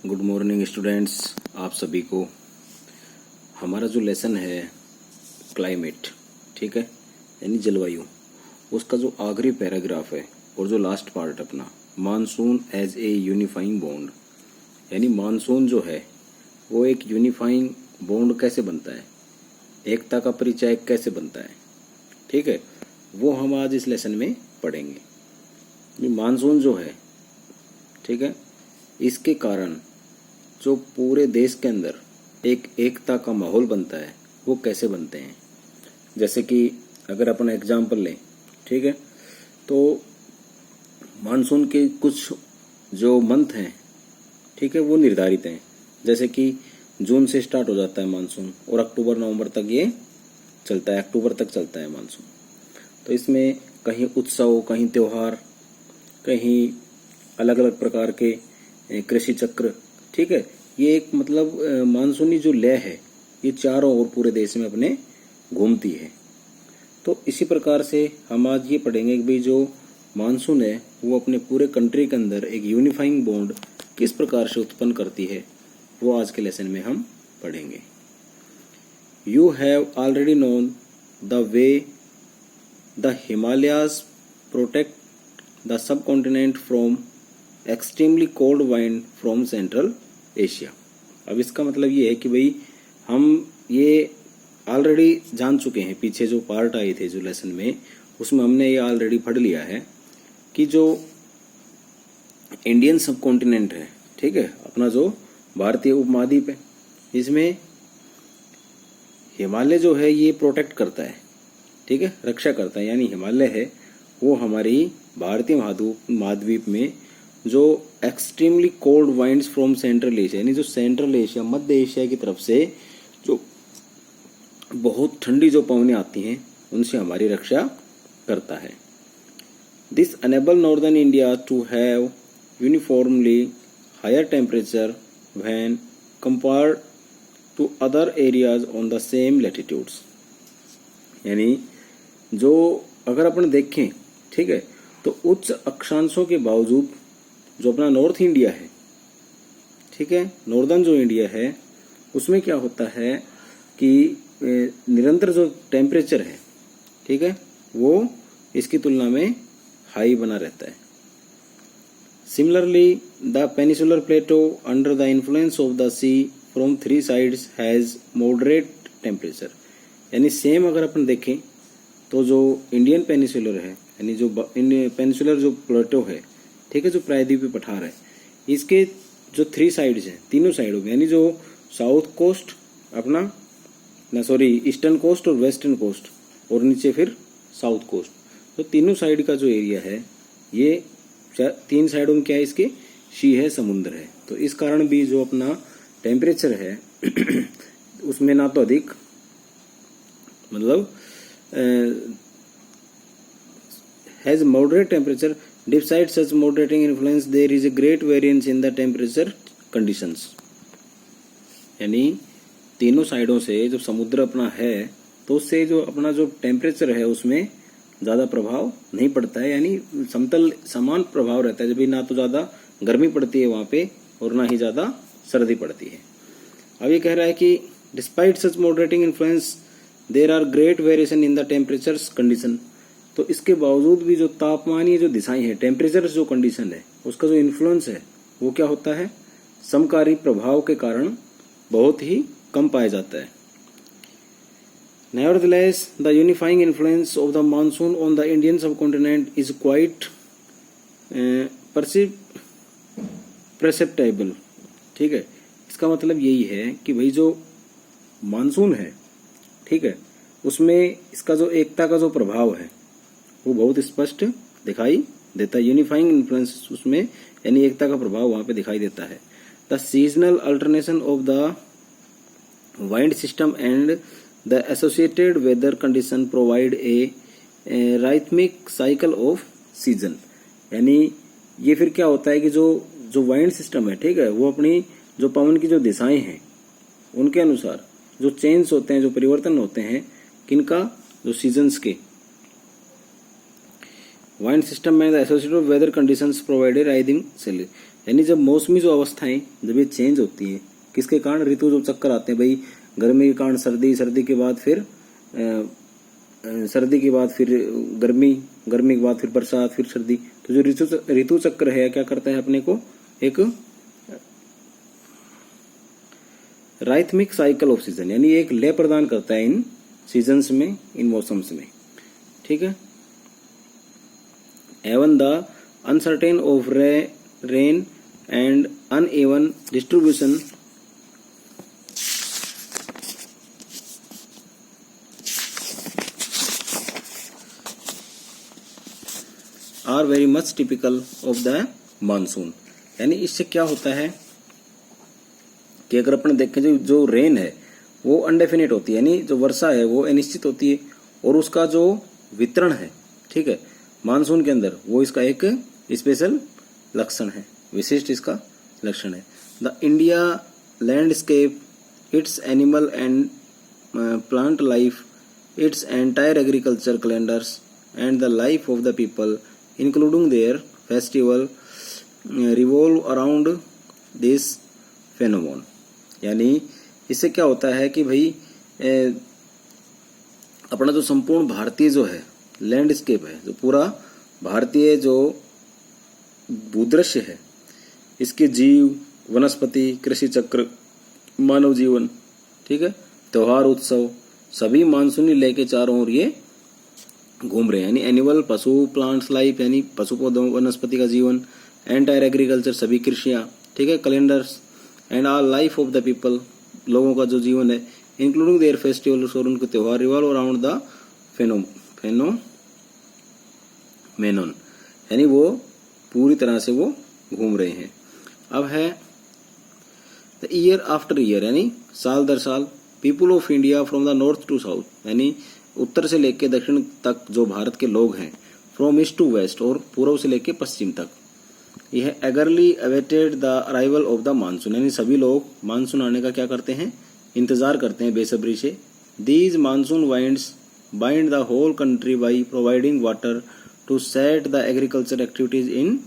Good morning students. आप सभी को हमारा जो लेसन है क्लाइमेट, ठीक है, यानी जलवायु, उसका जो आखिरी पैराग्राफ है और जो लास्ट पार्ट अपना monsoon as a unifying bond, यानी मानसून जो है वो एक यूनिफाइंग बॉन्ड कैसे बनता है, एकता का परिचायक कैसे बनता है, ठीक है, वो हम आज इस लेसन में पढ़ेंगे। ये मानसून जो है, ठीक है, इसके कारण जो पूरे देश के अंदर एक एकता का माहौल बनता है वो कैसे बनते हैं। जैसे कि अगर अपन एग्जाम्पल लें, ठीक है, तो मानसून के कुछ जो मंथ हैं, ठीक है, वो निर्धारित हैं। जैसे कि जून से स्टार्ट हो जाता है मानसून और अक्टूबर नवंबर तक ये चलता है, अक्टूबर तक चलता है मानसून। तो इसमें कहीं उत्सव, कहीं त्योहार, कहीं अलग अलग प्रकार के कृषि चक्र, ठीक है, ये एक मतलब मानसूनी जो लय है ये चारों ओर पूरे देश में अपने घूमती है। तो इसी प्रकार से हम आज ये पढ़ेंगे कि भाई जो मानसून है वो अपने पूरे कंट्री के अंदर एक यूनिफाइंग बॉन्ड किस प्रकार से उत्पन्न करती है, वो आज के लेसन में हम पढ़ेंगे। You have already known the way the Himalayas protect the subcontinent from extremely cold wind from central Asia. अब इसका मतलब ये है कि भाई हम ये ऑलरेडी जान चुके हैं, पीछे जो पार्ट आए थे जो लेसन में, उसमें हमने ये ऑलरेडी पढ़ लिया है कि जो इंडियन सब कॉन्टिनेंट है, ठीक है, अपना जो भारतीय उपमहाद्वीप है, इसमें हिमालय जो है ये प्रोटेक्ट करता है, ठीक है, रक्षा करता है। यानी हिमालय है वो हमारी भारतीय महाद्वीप में जो extremely cold winds from central Asia, यानी जो सेंट्रल एशिया, मध्य एशिया की तरफ से जो बहुत ठंडी जो पवनें आती हैं उनसे हमारी रक्षा करता है। This enable northern India to have uniformly higher temperature when compared to other areas on the same latitudes. यानी जो अगर अपन देखें, ठीक है, तो उच्च अक्षांशों के बावजूद जो अपना नॉर्थ इंडिया है, ठीक है, नॉर्दर्न जो इंडिया है, उसमें क्या होता है कि निरंतर जो टेम्परेचर है, ठीक है, वो इसकी तुलना में हाई बना रहता है। Similarly the peninsular plateau under the influence of the sea from three sides has moderate temperature. यानी सेम अगर अपन देखें तो जो इंडियन पेनिसुलर है, यानी जो पेनिसुलर जो प्लेटो है, ठीक है, जो प्रायद्वीपीय पठार है, इसके जो थ्री साइड्स हैं, तीनों साइडों में, यानी जो साउथ कोस्ट अपना ईस्टर्न कोस्ट और वेस्टर्न कोस्ट और नीचे फिर साउथ कोस्ट, तो तीनों साइड का जो एरिया है ये तीन साइडों में क्या है, इसके सी है, समुद्र है। तो इस कारण भी जो अपना टेम्परेचर है उसमें ना तो अधिक मतलब has moderate temperature. Despite such moderating influence, there is a great variance in the temperature conditions. यानी तीनों साइडों से जब समुद्र अपना है तो उससे जो अपना जो टेम्परेचर है उसमें ज्यादा प्रभाव नहीं पड़ता है, यानी समतल समान प्रभाव रहता है। जब भी ना तो ज्यादा गर्मी पड़ती है वहां पे और ना ही ज्यादा सर्दी पड़ती है। अब ये कह रहा है कि despite such moderating influence there are great variation in the temperatures condition. तो इसके बावजूद भी जो तापमानीय जो दिशाएं हैं, टेम्परेचर जो कंडीशन है, उसका जो इन्फ्लुएंस है वो क्या होता है, समकारी प्रभाव के कारण बहुत ही कम पाया जाता है। Nevertheless, the unifying influence of the monsoon on the Indian subcontinent is quite perceptible। ठीक है, इसका मतलब यही है कि भाई जो मानसून है, ठीक है, उसमें इसका जो एकता का जो प्रभाव है वो बहुत स्पष्ट दिखाई देता है। यूनिफाइंग इन्फ्लुएंस उसमें, यानी एकता का प्रभाव वहां पे दिखाई देता है। The seasonal alternation of the wind system and the associated weather condition provide a rhythmic cycle of season. यानी ये फिर क्या होता है कि जो वाइंड सिस्टम है, ठीक है, वो अपनी जो पवन की जो दिशाएं हैं उनके अनुसार जो चेंज होते हैं, जो परिवर्तन होते हैं, किनका, जो सीजन्स के, वाइंड सिस्टम में the associated weather conditions provided rhythmic cycle. यानी जब मौसमी जो अवस्थाएं जब ये चेंज होती है, किसके कारण? ऋतु जो चक्कर आते हैं भाई, गर्मी के कारण सर्दी, सर्दी के बाद फिर सर्दी के बाद फिर गर्मी, गर्मी के बाद फिर बरसात, फिर सर्दी। तो जो ऋतु चक्र है क्या करता है अपने को एक राइथमिक साइकिल ऑफ सीजन, यानी एक लय प्रदान करता है इन सीजन्स में, इन मौसम्स में, ठीक है। Even the uncertain of rain and uneven distribution are very much typical of the monsoon. यानी इससे क्या होता है कि अगर अपन देखें जो रेन है वो अनडेफिनेट होती है, यानी जो वर्षा है वो अनिश्चित होती है, और उसका जो वितरण है, ठीक है, मानसून के अंदर, वो इसका एक स्पेशल लक्षण है, विशिष्ट इसका लक्षण है। The India landscape, its animal and plant life, its entire agriculture calendars and the life of the people including their festival revolve around this phenomenon. यानी इससे क्या होता है कि भाई अपना जो संपूर्ण भारतीय जो है लैंडस्केप है, जो पूरा भारतीय जो भूदृश्य है, इसके जीव, वनस्पति, कृषि चक्र, मानव जीवन, ठीक है, त्योहार, उत्सव, सभी मानसूनी लय के चारों ओर ये घूम रहे हैं। यानी एनिमल, पशु, प्लांट्स लाइफ, यानी पशु पौधों, वनस्पति का जीवन, एंटायर एग्रीकल्चर, सभी कृषियां, ठीक है, calendars, and all life of the people, लोगों का जो जीवन है, इंक्लूडिंग देयर फेस्टिवल्स, और उनके त्योहार, रिवॉल्व अराउंड द फेनोमेनन, यानी वो पूरी तरह से वो घूम रहे हैं। अब है द ईयर आफ्टर ईयर, यानी साल दर साल, people of India from the north to south, यानी उत्तर से लेकर दक्षिण तक जो भारत के लोग हैं, फ्रॉम ईस्ट टू वेस्ट, और पूर्व से लेकर पश्चिम तक, यह eagerly awaited the arrival of the monsoon, यानी सभी लोग मानसून आने का क्या करते हैं? इंतजार करते हैं बेसब्री से। These monsoon winds bind the whole country by providing water to set the agriculture activities in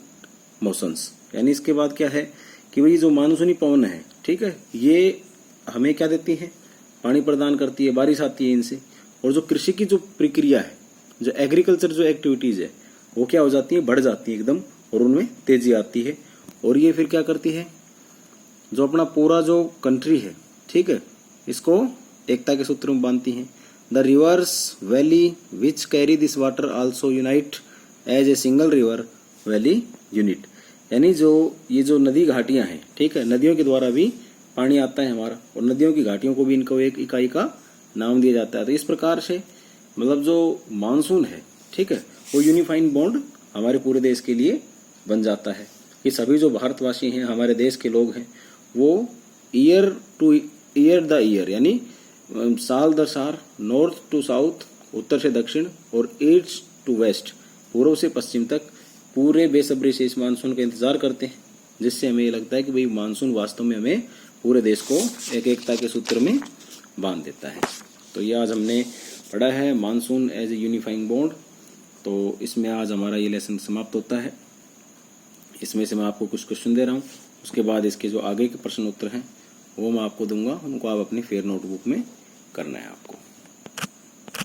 motions. यानी इसके बाद क्या है कि भाई जो मानसूनी पवन है, ठीक है, ये हमें क्या देती है? पानी प्रदान करती है, बारिश आती है इनसे, और जो कृषि की जो प्रक्रिया है, जो एग्रीकल्चर जो एक्टिविटीज है, वो क्या हो जाती है? बढ़ जाती है एकदम, और उनमें तेजी आती है। और ये फिर क्या करती है? जो अपना पूरा जो कंट्री है, ठीक है, इसको एकता के सूत्र में बांधती है। The rivers valley which carry this water also unite as a single river valley unit, यानी जो ये जो नदी घाटियां हैं, ठीक है, नदियों के द्वारा भी पानी आता है हमारा, और नदियों की घाटियों को भी इनको एक इकाई का नाम दिया जाता है। तो इस प्रकार से मतलब जो मानसून है, ठीक है, वो यूनिफाइंग बॉन्ड हमारे पूरे देश के लिए बन जाता है कि सभी जो भारतवासी हैं, हमारे देश के लोग हैं, वो year two year the year, यानी साल दर साल, नॉर्थ टू साउथ, उत्तर से दक्षिण, और ईस्ट टू वेस्ट, पूर्व से पश्चिम तक, पूरे बेसब्री से इस मानसून का इंतजार करते हैं, जिससे हमें ये लगता है कि भाई मानसून वास्तव में हमें पूरे देश को एक एकता के सूत्र में बांध देता है। तो ये आज हमने पढ़ा है monsoon as a unifying bond. तो इसमें आज हमारा ये लेसन समाप्त होता है। इसमें से मैं आपको कुछ क्वेश्चन दे रहा हूँ, उसके बाद इसके जो आगे के प्रश्न उत्तर हैं वो मैं आपको दूंगा, उनको आप अपनी फेयर नोटबुक में करना है आपको।